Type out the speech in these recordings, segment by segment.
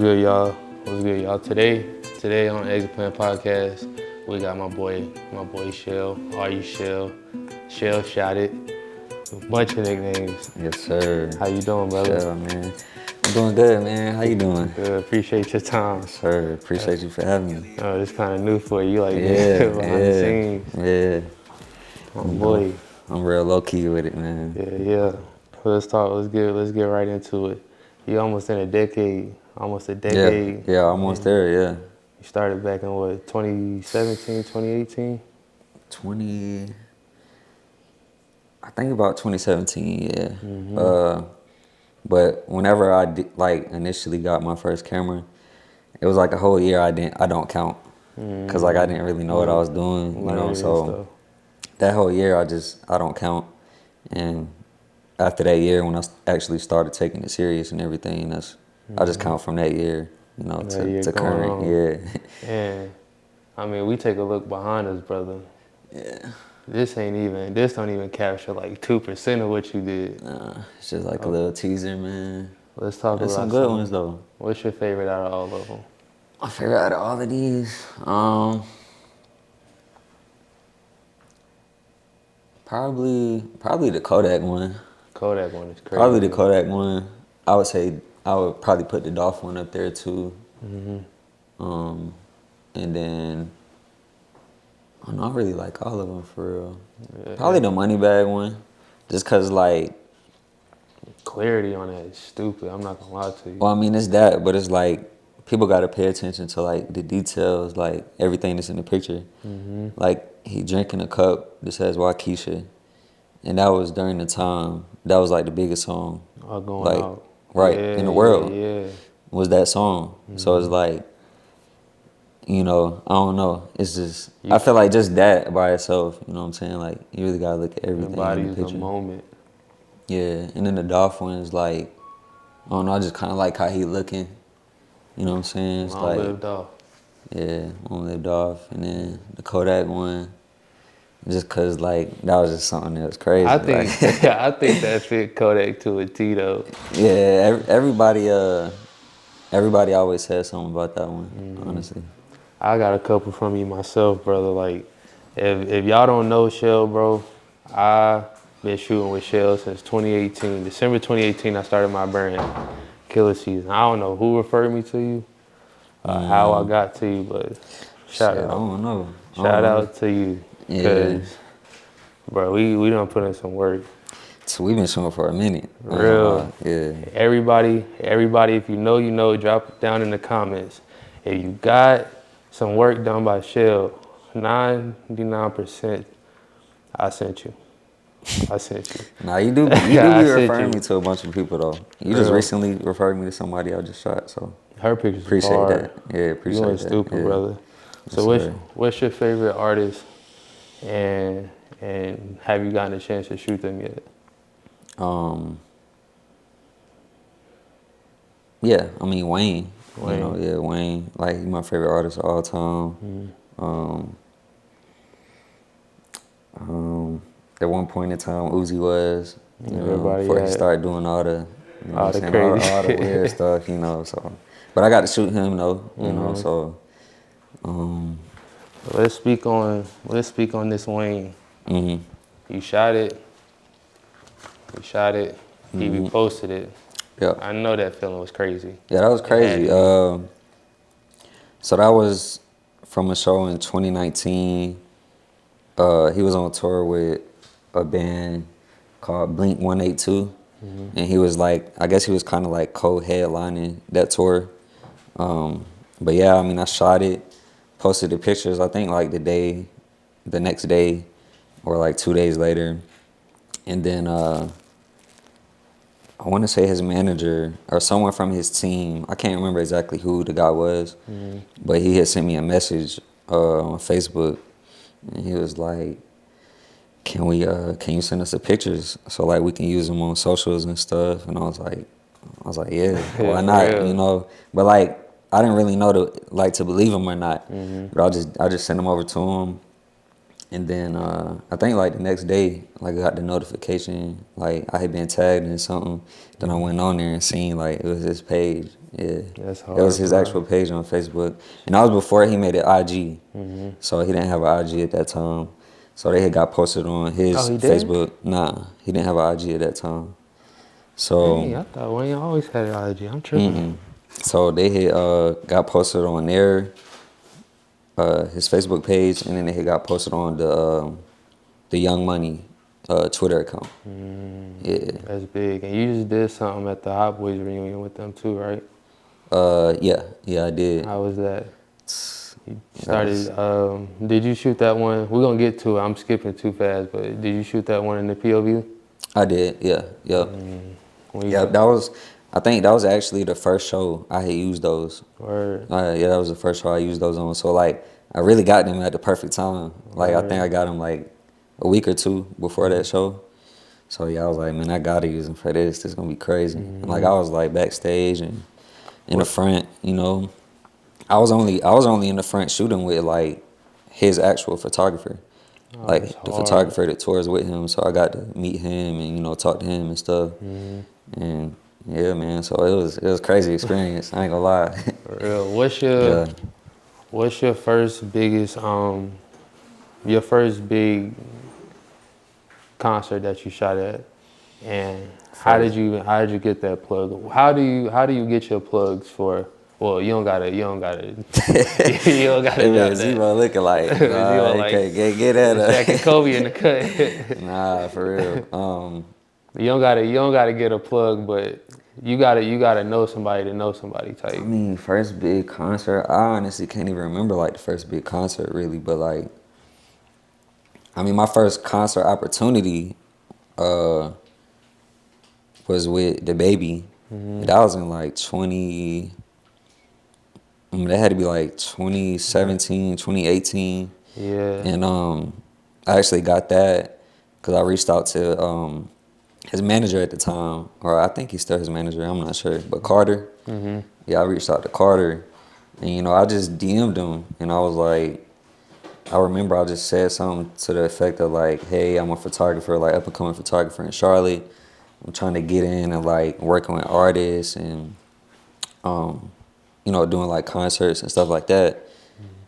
good, y'all? What's good, y'all? Today on Exitt podcast, we got my boy Shell. Are you Shell? Shell shot it. A bunch of nicknames. Yes, sir. How you doing, brother? Shell, man. I'm doing good, man. How you doing? Good. Appreciate your time. Yes, sir. Appreciate you for having me. It's kind of new for you, like Yeah, behind the scenes. Yeah. Oh boy. I'm real low key with it, man. Yeah. Let's talk. Let's get right into it. You almost in a decade. Almost a decade. Yeah, almost there. Yeah. You started back in what, 2017, 2018? I think about 2017. Yeah. But whenever I initially got my first camera, it was like a whole year I don't count, cause I didn't really know what I was doing, you know. So that whole year I don't count, and after that year when I actually started taking it serious and everything, I just count from that year, you know, to current. Yeah. And I mean, we take a look behind us, brother. Yeah. This don't even capture like 2% of what you did. Nah, it's just like a little teaser, man. Let's talk about some good ones though. What's your favorite out of all of them? My favorite out of all of these, probably the Kodak one. Kodak one is crazy. Probably the Kodak one. I would say I would probably put the Dolph one up there too. And then I don't know, I really like all of them for real. Yeah. Probably the money bag one, just cause like clarity on that is stupid. I'm not gonna lie to you. Well, I mean it's that, but it's like people gotta pay attention to like the details, like everything that's in the picture. Like he drinking a cup that says Waukesha, and that was during the time that was like the biggest song, going out. Right, in the world. Yeah. Was that song. So it's like, you know, I don't know. It's just, I feel like just that by itself, you know what I'm saying? Like, you really gotta look at everything in the picture. The moment. Yeah, and then the Dolph one is like, I don't know, I just kind of like how he looking. You know what I'm saying? It's Long live Dolph. Yeah, Long live Dolph. And then the Kodak one, just cause like, that was just something that was crazy. I think that fit Kodak to a T though. Yeah, everybody always says something about that one, honestly. I got a couple from you myself, brother. Like, if y'all don't know Shell, bro, I've been shooting with Shell since 2018. December 2018, I started my brand, Killer Season. I don't know who referred me to you, how I got to you, but shout out. I don't know. Shout out to you. Yeah. Bro, we done put in some work. So we've been shooting for a minute. Real. Yeah. Everybody, if you know, you know, drop it down in the comments. If you got some work done by Shell, 99%, I sent you. Nah, you do be referring me to a bunch of people though. You just recently referred me to somebody I just shot, so. Her pictures appreciate hard. that. Yeah, appreciate that. You ain't stupid, brother. So what's your favorite artist, and have you gotten a chance to shoot them yet? Yeah, I mean Wayne. You know, yeah, Wayne. Like he's my favorite artist of all time. At one point in time, Uzi was. You know, before he started doing all the, you know, all the weird stuff. You know, so. But I got to shoot him though. You know, so. Let's speak on this Wayne. You shot it. He reposted it. Yeah. I know that feeling was crazy. Yeah, that was crazy. So that was from a show in 2019. He was on tour with a band called Blink 182. And he was like, I guess he was kind of like co-headlining that tour. But yeah, I mean, I shot it, posted the pictures, I think like the next day or like 2 days later. And then I want to say his manager or someone from his team, I can't remember exactly who the guy was, but he had sent me a message on Facebook, and he was like, can you send us the pictures so like we can use them on socials and stuff? And I was like, yeah, why not? You know, but like I didn't really know to believe him or not. But I just sent them over to him, And then I think like the next day, like I got the notification, like I had been tagged in something. Then I went on there and seen like it was his page. Yeah, That's it was hard, his bro. actual page on Facebook, and that was before he made it IG. Mm-hmm. So he didn't have an IG at that time. So they had got posted on his Oh, he did? Facebook. Nah, he didn't have an IG at that time. So Dang, I thought Wayne always had an IG. I'm tripping. so they had got posted on their his Facebook page, and then they had got posted on the Young Money Twitter account. Yeah. That's big. And you just did something at the Hot Boys reunion with them too, right? Yeah, I did. How was that? You That was- started, did you shoot that one? We're going to get to it. I'm skipping too fast, but did you shoot that one in the POV? I did. Yeah, yep. When you Yeah, that was. I think that was actually the first show I had used those. Word. Yeah, that was the first show I used those on. So like, I really got them at the perfect time. Like I Word. think I got them like a week or two before that show. So yeah, I was like, man, I gotta use them for this. This is gonna be crazy. And like I was like backstage and in the front, you know. I was only in the front shooting with like his actual photographer. Oh, Like that's the hard. photographer that tours with him. So I got to meet him and, you know, talk to him and stuff. And yeah, man. So it was crazy experience. I ain't gonna lie. For real. Yeah. What's your first biggest your first big concert that you shot at? And how did you get that plug? How do you get your plugs for? Well, you don't gotta you don't gotta Hey, man, drop that. Zebo looking like, Zebo you like can't get at Shaq and her. Kobe in the cut. Nah, for real. You don't gotta get a plug, but you gotta know somebody to know somebody type. I mean, first big concert, I honestly can't even remember like the first big concert really, but like, I mean, my first concert opportunity was with DaBaby. That was in like that had to be like 2017, 2018. Yeah. And I actually got that because I reached out to his manager at the time, or I think he's still his manager, I'm not sure, but Carter. Yeah, I reached out to Carter, and you know, I just DM'd him, and I was like, I remember I just said something to the effect of like, hey, I'm a photographer, like up and coming photographer in Charlotte. I'm trying to get in and like working with artists and you know, doing like concerts and stuff like that.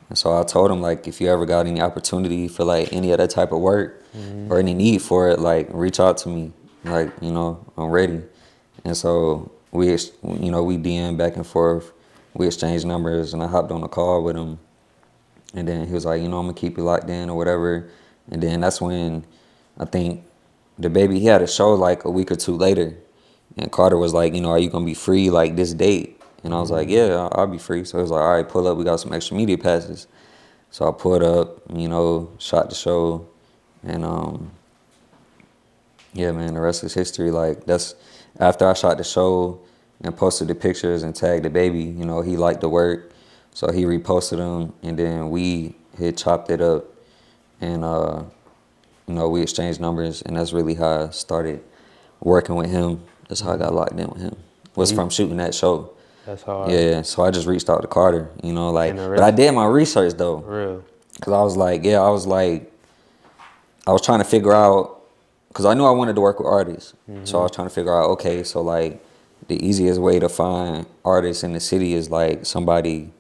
And so I told him like, if you ever got any opportunity for like any of that type of work or any need for it, like reach out to me. Like, you know, I'm ready. And so we DM back and forth. We exchanged numbers and I hopped on a call with him. And then he was like, you know, I'm gonna keep you locked in or whatever. And then that's when I think DaBaby, he had a show like a week or two later. And Carter was like, you know, are you gonna be free like this date? And I was like, yeah, I'll be free. So he was like, all right, pull up. We got some extra media passes. So I pulled up, you know, shot the show. And yeah, man, the rest is history. Like that's after I shot the show and posted the pictures and tagged DaBaby, you know, he liked the work. So he reposted them and then we had chopped it up and you know, we exchanged numbers and that's really how I started working with him. That's how I got locked in with him. Was from shooting that show. That's hard. Yeah, so I just reached out to Carter, you know, like, And the but I rest- did my research though. For real. Cause I was like, I was trying to figure out, cause I knew I wanted to work with artists. So I was trying to figure out, okay, so like the easiest way to find artists in the city is like somebody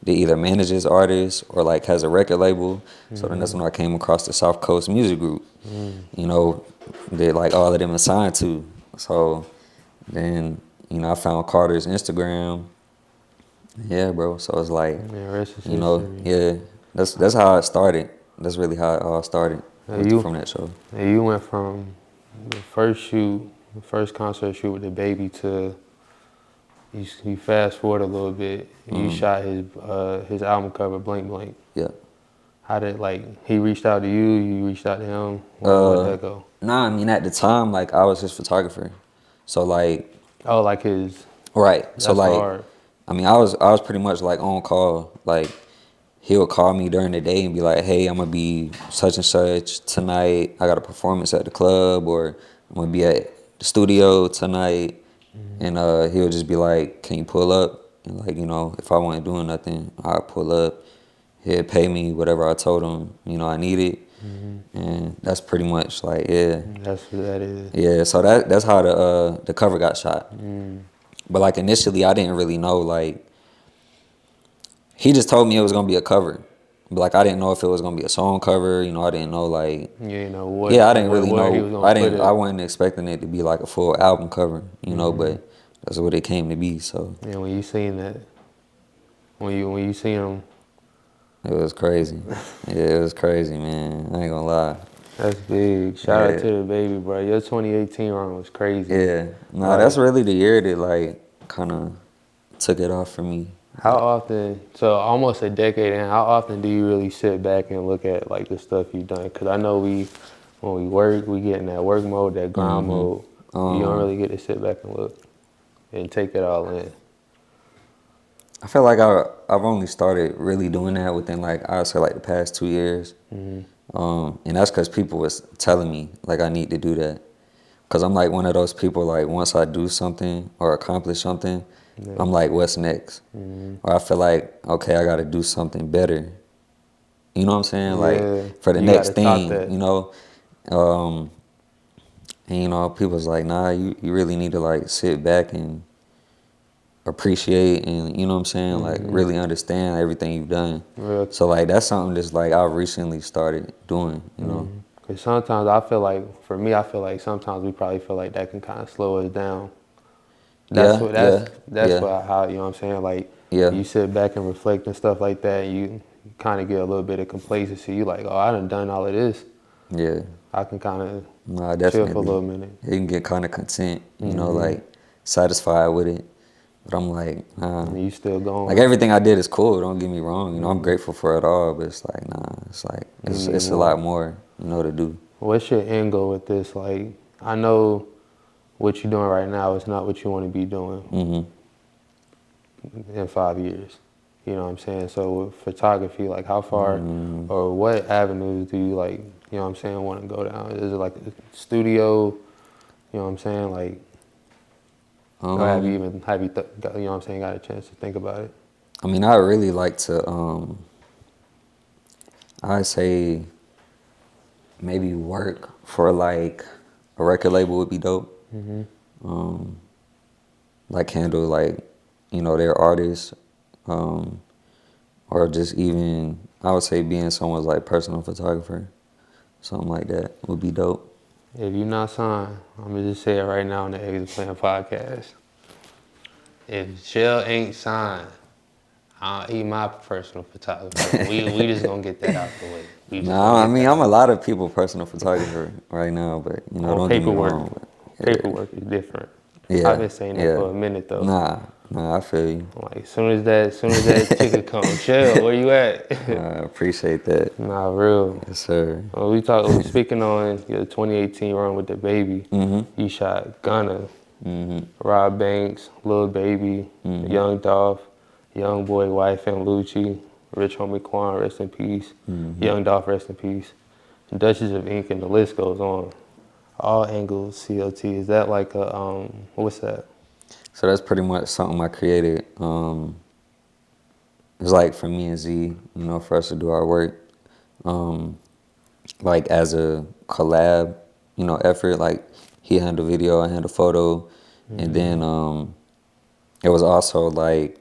that either manages artists or like has a record label. So then that's when I came across the South Coast Music Group, you know, that like all of them assigned to. So then, you know, I found Carter's Instagram. Yeah, bro. So it's like, Yeah, rest is you know, history. yeah, that's how it started. That's really how it all started Hey, from that show. And you went from the first concert shoot with DaBaby to you fast forward a little bit. You shot his album cover, Blank Blank. Yeah. How did he reached out to you? You reached out to him. How'd that go? Nah, I mean at the time, like I was his photographer, so like Oh, like his. right. That's So like, hard. I mean, I was pretty much like on call. Like he would call me during the day and be like, "Hey, I'm gonna be such and such tonight. I got a performance at the club, or I'm gonna be at the studio tonight." And he would just be like, "Can you pull up?" And like, you know, if I wasn't doing nothing, I'd pull up. He'd pay me whatever I told him, you know, I needed. And that's pretty much like, yeah. That's what that is. Yeah, so that's how the cover got shot. But like initially I didn't really know, like he just told me it was gonna be a cover. But like I didn't know if it was gonna be a song cover, you know, I didn't know like You know what? yeah, I didn't really Where he was know. gonna put I it. wasn't expecting it to be like a full album cover, you know, but that's what it came to be, so And when you seen that, when you see him, it was crazy. Yeah, it was crazy, man. I ain't gonna lie. that's big. Shout out to DaBaby, bro. Your 2018 run was crazy. Yeah. Nah, Like, that's really the year that like kinda took it off for me. how often? So almost a decade in. How often do you really sit back and look at like the stuff you've done? Because I know when we work, we get in that work mode, that grind mode. You don't really get to sit back and look and take it all in. I feel like I've only started really doing that within like I would say like the past 2 years, and that's because people was telling me like I need to do that, cause I'm like one of those people like once I do something or accomplish something, I'm like what's next, or I feel like okay I got to do something better, you know what I'm saying, Yeah, like for the you next gotta top thing, that. you know, and you know people's like nah you really need to like sit back and appreciate and you know what I'm saying, like really understand everything you've done. Real. So like that's something just like I recently started doing, you know. Because sometimes I feel like, for me, I feel like sometimes we probably feel like that can kind of slow us down. That's Yeah, what yeah, that's yeah, what how you know what I'm saying. Like yeah, you sit back and reflect and stuff like that. And you kind of get a little bit of complacency. You like, oh, I done all of this. yeah. I can kind of Nah, chill for a definitely. little minute. You can get kind of content, you know, like satisfied with it. But I'm like, nah. And you still Like going. everything I did is cool. Don't get me wrong. You know, I'm grateful for it all. But it's like, nah. It's like You need it's a lot more. more, you know, to do. What's your end goal with this? Like, I know what you're doing right now is not what you want to be doing in 5 years. You know what I'm saying? So with photography, like how far or what avenues do you like, you know what I'm saying, want to go down? Is it like a studio, you know what I'm saying? Like, or have you even, got, you know what I'm saying, got a chance to think about it? I mean, I really like to. I say maybe work for like a record label would be dope. Like handle like, you know, their artists, or just even I would say being someone's like personal photographer, something like that would be dope. If you're not signed, I'm gonna just say it right now on the Exit Plan podcast. If Shell ain't signed, he my personal photographer. We just gonna get that out the way. We just gonna Nah, I get mean that I'm a out. lot of people personal photographer right now, but you know On don't get me paperwork, wrong. But paperwork is different. I've yeah, been saying that yeah. for a minute though. Nah, I feel you. Like as soon as that ticket comes, Shell, where you at? I appreciate that. Nah, real. Yes, sir. Speaking on your 2018 run with DaBaby, you shot Gunna, Rob Banks, Lil Baby, Young Dolph, Young Boy, Wife and Lucci, Rich Homie Quan, rest in peace, Young Dolph, rest in peace, Duchess of Ink, and the list goes on. All angles, COT. Is that like a what's that? So that's pretty much something I created. It's like for me and Z, you know, for us to do our work, like as a collab, you know, effort. Like he handled video, I handled photo, and then it was also like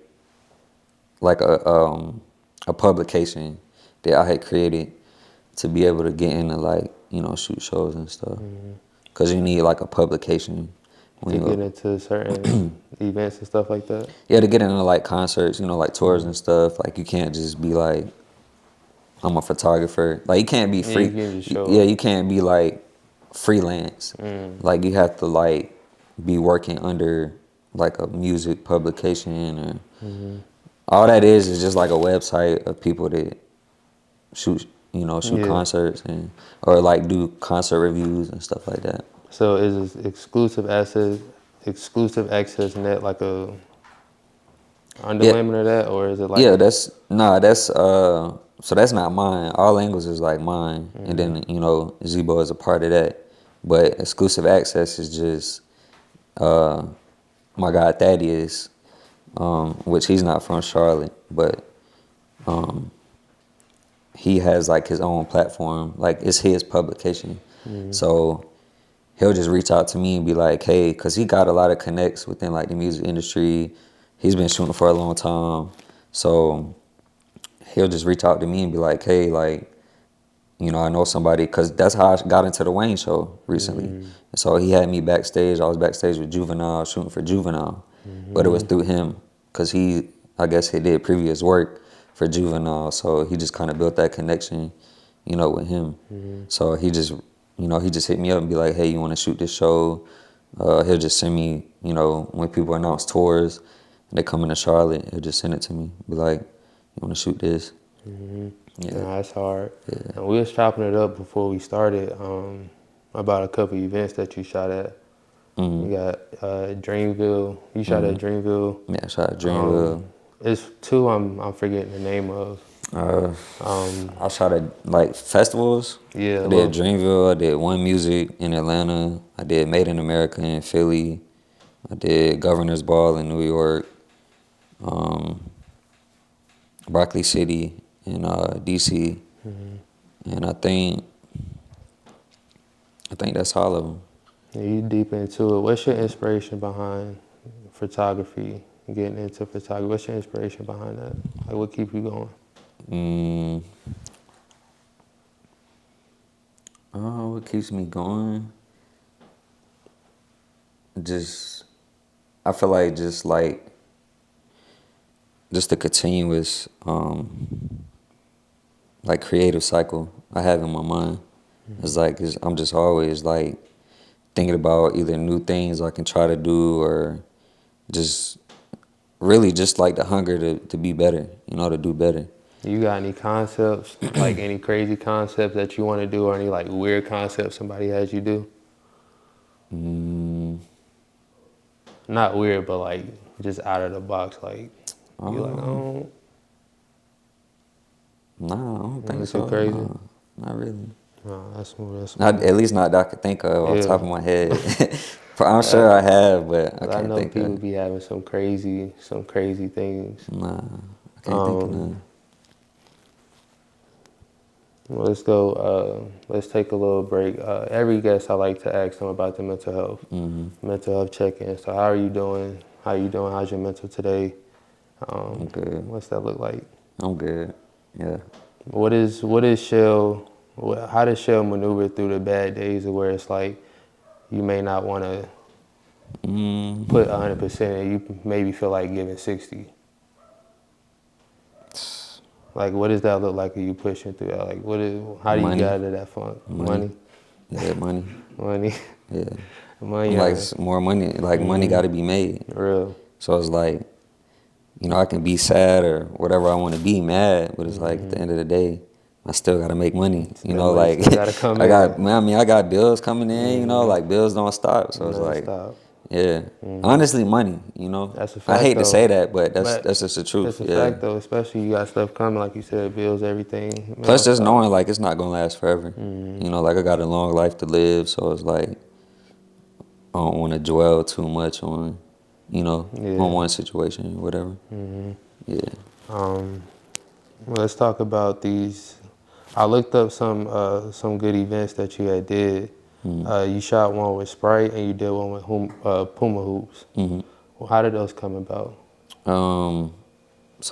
a publication that I had created to be able to get into like you know shoot shows and stuff. Cause you need like a publication when To you get into certain events and stuff like that? yeah to get into like concerts, you know, like tours and stuff. Like you can't just be like I'm a photographer. Like you can't be Yeah, you free. can just show Yeah, up. you can't be like freelance. Like you have to like be working under like a music publication or all that is just like a website of people that shoot you know shoot Yeah. concerts and or like do concert reviews and stuff like that. So is this exclusive access net like a under Yeah, limit of that, or is it like yeah. That's so that's not mine. All Angles is like mine, and then you know Zebo is a part of that. But exclusive access is just my guy Thaddeus, which he's not from Charlotte, but he has like his own platform, like it's his publication. So he'll just reach out to me and be like, hey, because he got a lot of connects within like the music industry. He's been shooting for a long time. So he'll just reach out to me and be like, hey, like, I know somebody, because that's how I got into the Wayne show recently. And so he had me backstage. I was backstage with Juvenile, shooting for Juvenile. But it was through him, because I guess he did previous work for Juvenile. So he just kind of built that connection, with him. So he just hit me up and be like, hey, you want to shoot this show? He'll just send me, when people announce tours and they come into Charlotte, he'll just send it to me. Be like, you want to shoot this? Yeah. Nah, that's hard. Yeah. And we was chopping it up before we started about a couple events that you shot at. You got Dreamville. You shot at Dreamville. Yeah, I shot at Dreamville. It's two I'm forgetting the name of. I shot at like festivals. Yeah, I did Dreamville. I did One Music in Atlanta. I did Made in America in Philly. I did Governor's Ball in New York. Broccoli City in DC. And I think that's all of them. Yeah, you deep into it. What's your inspiration behind photography? Getting into photography. What's your inspiration behind that? Like, what keeps you going? What keeps me going? I feel like just the continuous like creative cycle I have in my mind. It's like I'm just always like thinking about either new things I can try to do, or just really just like the hunger to be better, to do better. You got any concepts, like any crazy concepts that you want to do, or any like weird concepts somebody has you do? Not weird, but like just out of the box, like you like, oh. Nah, I don't think So so. crazy? Nah, not really. No, that's Not, at least not that I could think of off the top of my head. But I'm Yeah. sure I have, but I I can't know think people of. be having some crazy things. Nah, I can't think of none. Well, let's go. Let's take a little break. Every guest, I like to ask them about their mental health. Mental health check-in. So, how are you doing? How you doing? How's your mental today? I'm good. What's that look like? I'm good. Yeah. What is Shell? How does Shell maneuver through the bad days of where it's like you may not want to put 100% and you maybe feel like giving 60? Like, what does that look like? Are you pushing through that? Like, how do you get out of that funk? Money? Yeah, money. Money? Yeah. Money. Like more money. Like money got to be made. Real. So it's like, I can be sad or whatever I want to be, mad, but it's like at the end of the day, I still gotta make money. Like gotta come I got bills coming in. Like bills don't stop. So it's like, stop. yeah. Honestly, money. That's a fact, I hate though. to say that, but that's just the truth. That's a fact, though. Especially you got stuff coming, like you said, bills, everything. Plus, just knowing like it's not gonna last forever. Like I got a long life to live, so it's like I don't want to dwell too much on, on one situation or whatever. Yeah. Well, let's talk about these. I looked up some good events that you had did. You shot one with Sprite and you did one with Puma Hoops. Well, how did those come about? So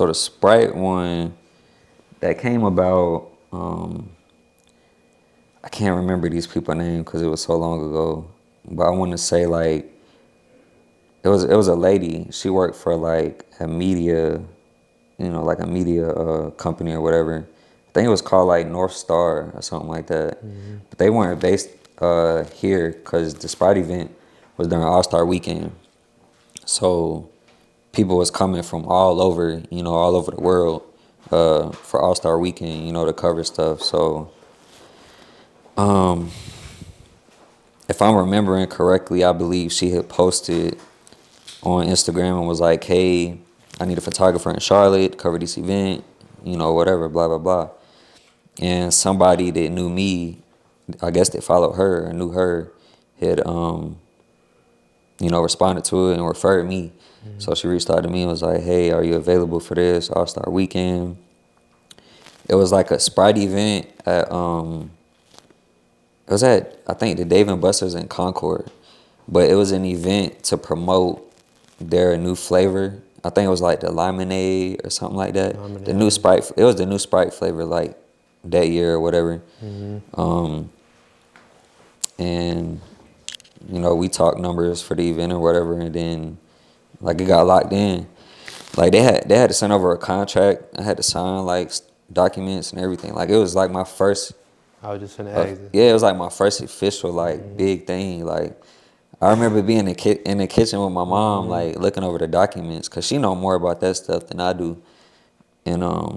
the Sprite one that came about, I can't remember these people's names because it was so long ago. But I want to say like it was a lady. She worked for like a media, like a media company or whatever. I think it was called like North Star or something like that. But they weren't based here because the Sprite event was during All-Star Weekend. So people was coming from all over, all over the world for All-Star Weekend, to cover stuff. So if I'm remembering correctly, I believe she had posted on Instagram and was like, hey, I need a photographer in Charlotte to cover this event, whatever, blah, blah, blah. And somebody that knew me, I guess that followed her or knew her, had, responded to it and referred me. So she reached out to me and was like, hey, are you available for this All-Star Weekend? It was like a Sprite event at it was at, I think, the Dave and Buster's in Concord, but it was an event to promote their new flavor. I think it was like the lemonade or something like that. The new Lemonade. Sprite, it was the new Sprite flavor like that year or whatever. And we talked numbers for the event or whatever, and then like it got locked in. Like they had to send over a contract. I had to sign like documents and everything. Like it was like my first. I was just gonna ask you. Yeah, it was like my first official like big thing. Like I remember being in the kitchen with my mom, like looking over the documents, cause she know more about that stuff than I do. And I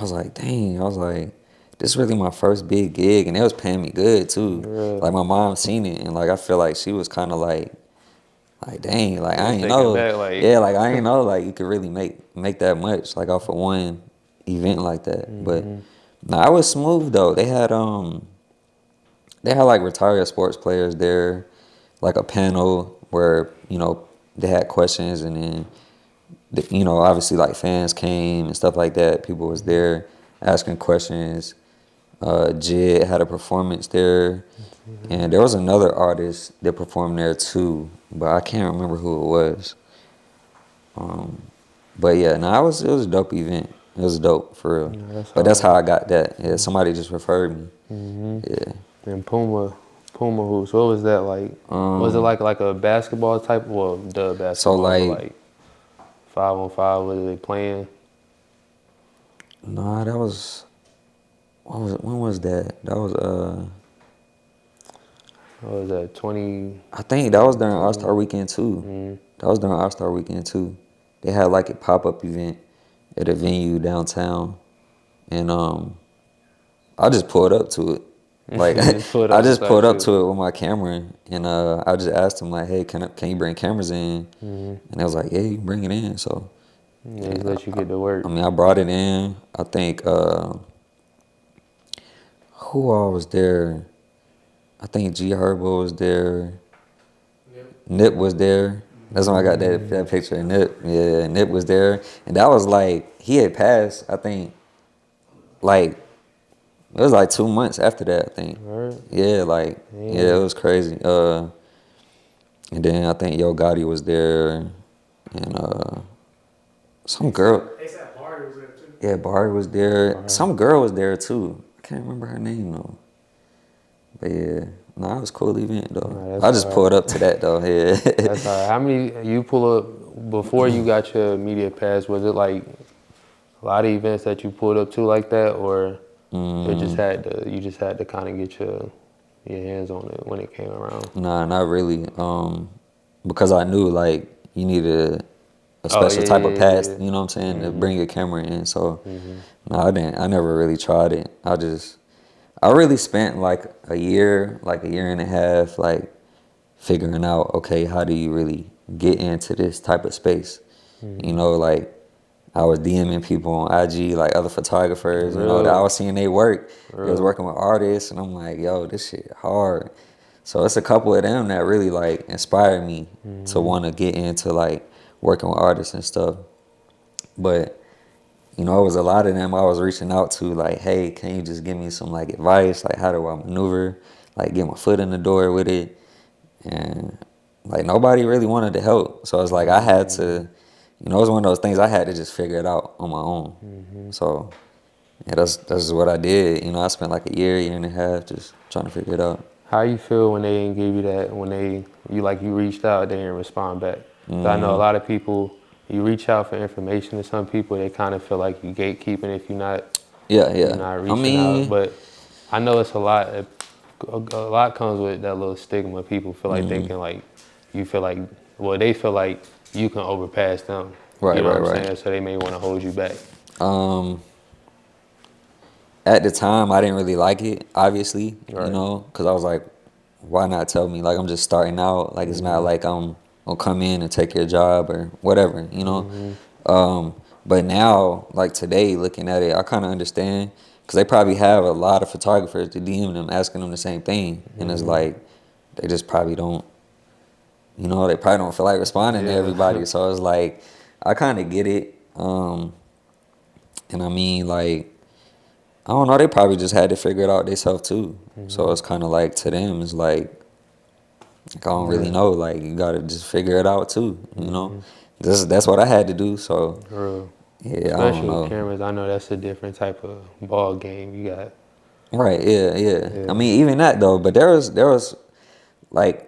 was like, dang, I was like, this is really my first big gig, and they was paying me good too. Really? Like my mom seen it, and like I feel like she was kind of like dang, like She I was ain't taken know, back, like. yeah, like I ain't know like you could really make that much like off of one event like that. But nah, I was smooth though. They had like retired sports players there, like a panel where they had questions, and then obviously like fans came and stuff like that. People was there asking questions. Jid had a performance there, and there was another artist that performed there too, but I can't remember who it was. But yeah, no, it was a dope event. It was dope for real. Yeah, that's But that's hard. how I got that. Yeah, somebody just referred me. Yeah. And Puma hoops. What was that like? Was it like a basketball type? Well, the So basketball, but like, like 5-on-5. Was they playing? nah, that was when was that? That was What was that? 20. I think that was during All Star Weekend too. That was during All Star Weekend too. They had like a pop-up event at a venue downtown, and I just pulled up to it. Like Put I up just type pulled up shit. to it with my camera, and I just asked them like, "Hey, can you bring cameras in?" And they was like, "Yeah, you can bring it in." So They just let you get to work. I mean, I brought it in. I think who all was there? I think G Herbo was there. Nip was there. That's when I got that picture of Nip. Yeah, Nip was there, and that was like he had passed. I think like it was like 2 months after that. I think. Right. Yeah, like yeah, it was crazy. And then I think Yo Gotti was there, and some girl. They said Barry was there too. Yeah, Barry was there. Some girl was there too. I can't remember her name though. But yeah, no, it was a cool event though. Nah, that's I just all pulled right. up to that though. Yeah. That's all right. How many you pull up before you got your media pass? Was it like a lot of events that you pulled up to like that, or it just had to you just had to kind of get your hands on it when it came around? Nah, not really. Because I knew like you needed a Oh special type of pass. yeah. You know what I'm saying, to bring your camera in. So, no, I didn't. I never really tried it. I really spent like a year and a half, like figuring out, okay, how do you really get into this type of space? Like I was DMing people on IG, like other photographers, that I Real, was seeing they work. They was real. working with artists, and I'm like, yo, this shit hard. So it's a couple of them that really like inspired me to want to get into like working with artists and stuff. But it was a lot of them I was reaching out to, like, hey, can you just give me some like advice, like how do I maneuver, like get my foot in the door with it, and like nobody really wanted to help. So it's like I had to, it was one of those things I had to just figure it out on my own. So yeah, that's just what I did. I spent like a year and a half just trying to figure it out. How you feel when they didn't give you that? When you reached out, they didn't respond back. 'Cause I know a lot of people. You reach out for information to some people, they kind of feel like you gatekeeping if you're not Yeah, you're yeah. not I reaching out. mean, But I know it's a lot. A lot comes with that little stigma. People feel like they can you feel like they feel like you can overpass them. right, You know right, what I'm right. saying? So they may want to hold you back. Um, at the time, I didn't really like it, obviously, Right. because I was like, why not tell me? Like, I'm just starting out. Like, it's not like I'm gonna come in and take your job or whatever. But now, like today, looking at it, I kind of understand because they probably have a lot of photographers to DM them asking them the same thing, and it's like they just probably don't, they probably don't feel like responding to Yeah. everybody. So it's like I kind of get it. And I mean, like, I don't know, they probably just had to figure it out themselves too. So it's kind of like, to them, it's like I don't really know. Like, you gotta just figure it out too, you know? That's what I had to do, so For real. yeah, I don't Especially with know. cameras, I know that's a different type of ball game. You got, Right, yeah. I yeah. mean, even that though, but there was like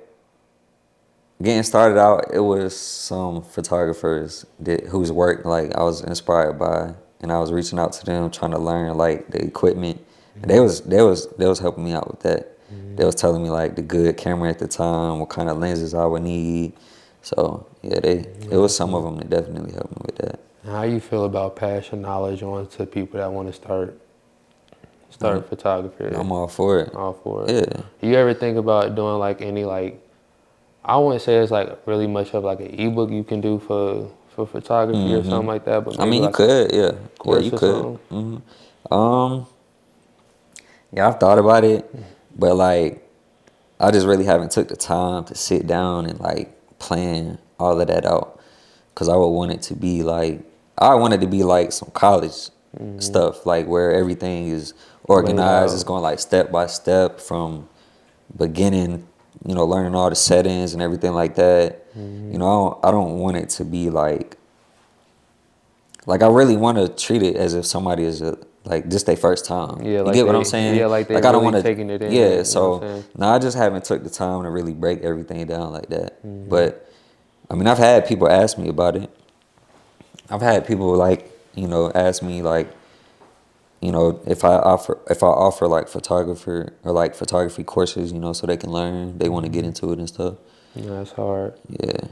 getting started out, it was some photographers whose work like I was inspired by, and I was reaching out to them trying to learn like the equipment. And they was helping me out with that. They was telling me like the good camera at the time, what kind of lenses I would need. So yeah, it was some of them that definitely helped me with that. How you feel about passing knowledge on to people that want to start photography? I'm all for it. All for it. Yeah. You ever think about doing like any like, I wouldn't say it's like really much of like an ebook you can do for photography or something like that, but I maybe mean, you like a could, yeah, course you or could. something. Um, yeah, I've thought about it, but like I just really haven't took the time to sit down and like plan all of that out. Cause I would want it to be like, I want it to be like some college stuff, like where everything is Laid organized. It's out. going like step by step from beginning, learning all the settings and everything like that. I don't want it to be like I really want to treat it as if somebody is like this their first time. Yeah, You like get what I'm they saying? like they Like I don't really want to. taking it Yeah. in, you know what So I'm saying? now I just haven't took the time to really break everything down like that. But I mean, I've had people ask me about it. I've had people like ask me like if I offer like photographer or like photography courses, so they can learn. They want to get into it and stuff. Yeah, that's hard. Yeah.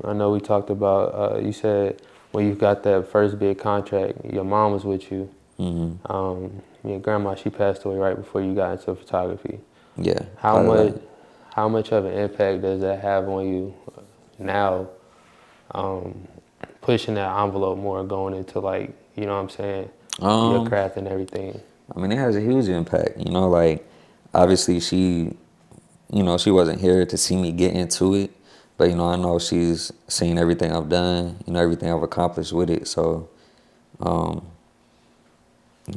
I know we talked about, you said when you got that first big contract, your mom was with you. Your grandma, she passed away right before you got into photography. Yeah. How Probably much, like. how much of an impact does that have on you now, pushing that envelope more, going into like, you know what I'm saying, your Um. craft and everything? I mean, it has a huge impact. Like obviously she wasn't here to see me get into it, but I know she's seen everything I've done, everything I've accomplished with it. So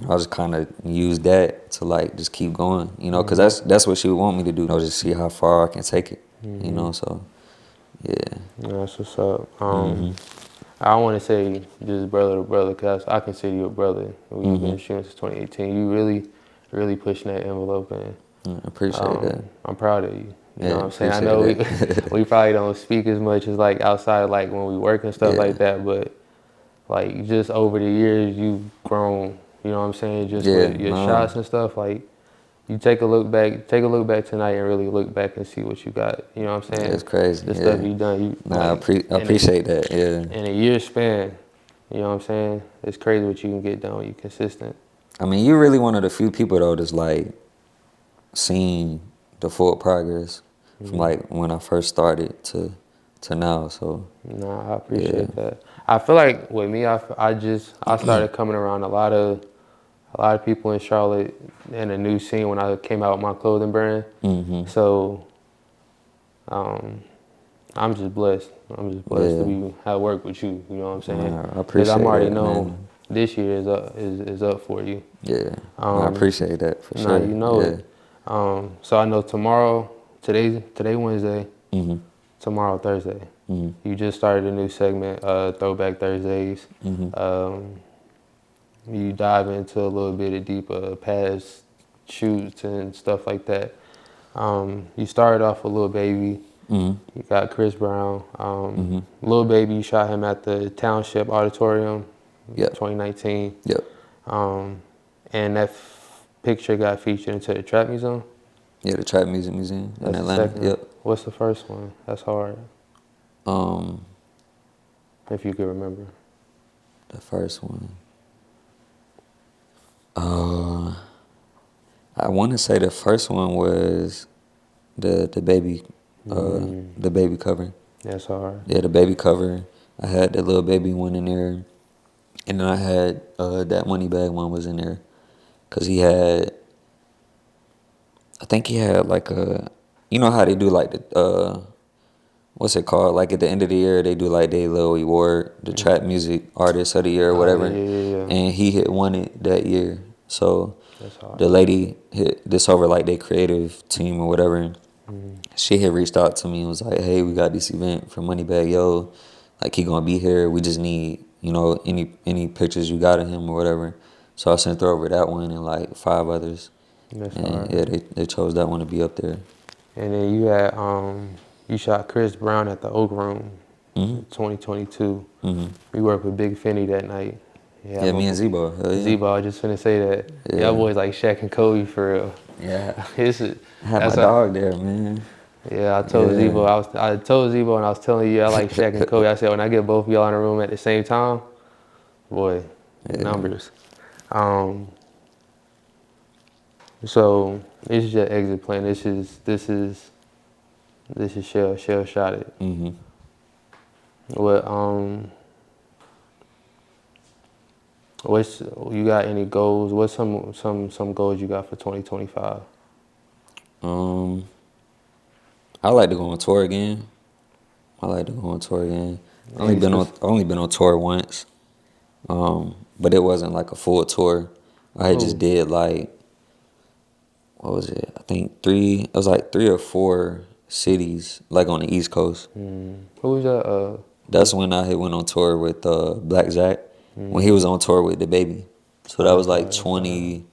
I just kind of use that to like just keep going, because that's what she would want me to do, just see how far I can take it, So yeah. That's what's up. I don't want to say just brother to brother because I consider you a brother. We've been shooting since 2018. You really pushing that envelope, and I appreciate that. I'm proud of you. You know Yeah, what I'm saying? I appreciate know that. we probably don't speak as much as like outside, like when we work and stuff Yeah. like that, but like just over the years you've grown, you know what I'm saying, just Yeah, with your no. shots and stuff. Like you take a look back tonight and really look back and see what you got, you know what I'm Yeah, saying, it's crazy. the stuff Yeah. you done, you Nah, like I appreciate that. Yeah. in a year span, you know what I'm saying, it's crazy what you can get done when you consistent. I mean, you're really one of the few people though that's like seen the full progress from like when I first started to now. So Nah, I yeah. appreciate that. I feel like with me, I started coming around a lot of people in Charlotte in a new scene when I came out with my clothing brand. So I'm just blessed. I'm just blessed to Yeah. be have work with you. You know what I'm saying? Nah, I Because I'm appreciate already that, know man. this year is up for you. Yeah. Nah, I appreciate that for Nah, sure. you know Yeah. it. So I know tomorrow, today Wednesday, tomorrow Thursday. You just started a new segment, Throwback Thursdays. You dive into a little bit of deeper past shoots and stuff like that. You started off with Lil Baby. You got Chris Brown. Lil Baby, you shot him at the Township Auditorium, Yep. 2019. Yep. And that picture got featured into the Trap Museum. Yeah, the Trap Music Museum in That's the Atlanta. second. Yep. What's the first one? That's hard, Um, if you could remember. the first one. Uh, I want to say the first one was the baby, the baby cover. That's hard. Yeah, the baby cover. I had the little baby one in there, and then I had that money bag one was in there, cause he had. I think he had like a, how they do like the what's it called? Like at the end of the year, they do like their little award, the trap music artist of the year or Oh whatever. yeah. And he had won it that year. So That's hard. the lady hit this over like their creative team or whatever. Mm-hmm. She had reached out to me and was like, "Hey, we got this event for Moneybag Yo. Like he gonna be here. We just need, any pictures you got of him or whatever." So I sent her over that one and like 5 others. That's And hard. yeah, they chose that one to be up there. And then you had you shot Chris Brown at the Oak Room Hmm. in 2022. Hmm. We worked with Big Finny that night. Yeah, Yeah, me and Zebo. Hell yeah. Zebo, I was just finna say that. Yeah. Y'all boys like Shaq and Kobe for real. Yeah. It's I had my that's dog there, man. yeah, I told Yeah. Zebo, I told Zebo and I was telling you I like Shaq and Kobe. I said when I get both of y'all in a room at the same time, boy, numbers. So this is your exit plan. This is Shell shot it. Hmm. What what's you got any goals? What's some goals you got for 2025? I like to go on tour again. I only been on tour once. But it wasn't like a full tour. I had just did like, what was it? I think it was like 3 or 4 cities, like on the East Coast. Who was that? That's when I had went on tour with Black Jack, when he was on tour with DaBaby. So that was like 20,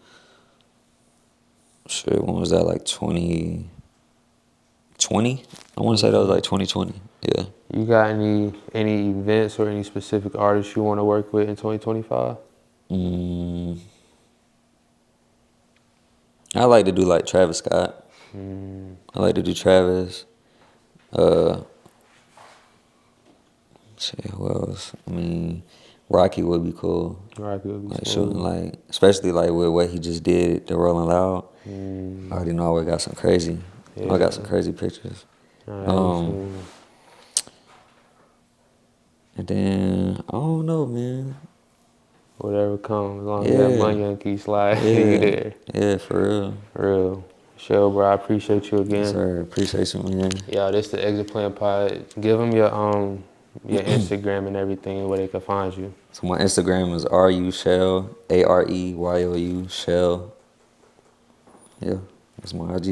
when was that? Like 2020? I want to say that was like 2020. Yeah. You got any events or any specific artists you want to work with in 2025? I like to do like Travis Scott. I like to do Travis. Shit, who else? I mean, Rocky would be cool. Rocky would be Like smooth. shooting, like especially like with what he just did, the Rolling Loud. I already know I got some crazy. I got some crazy pictures. And then I don't know, man. Whatever comes, as long as that money and keep sliding, you there. Yeah, for real. Real. Shell, bro, I appreciate you again. Yes, sir. Appreciate you, man. Yeah, this the Exit Plan Pod. Give them your Instagram and everything where they can find you. So my Instagram is RU Shell, AREYOU Shell. Yeah, that's my IG.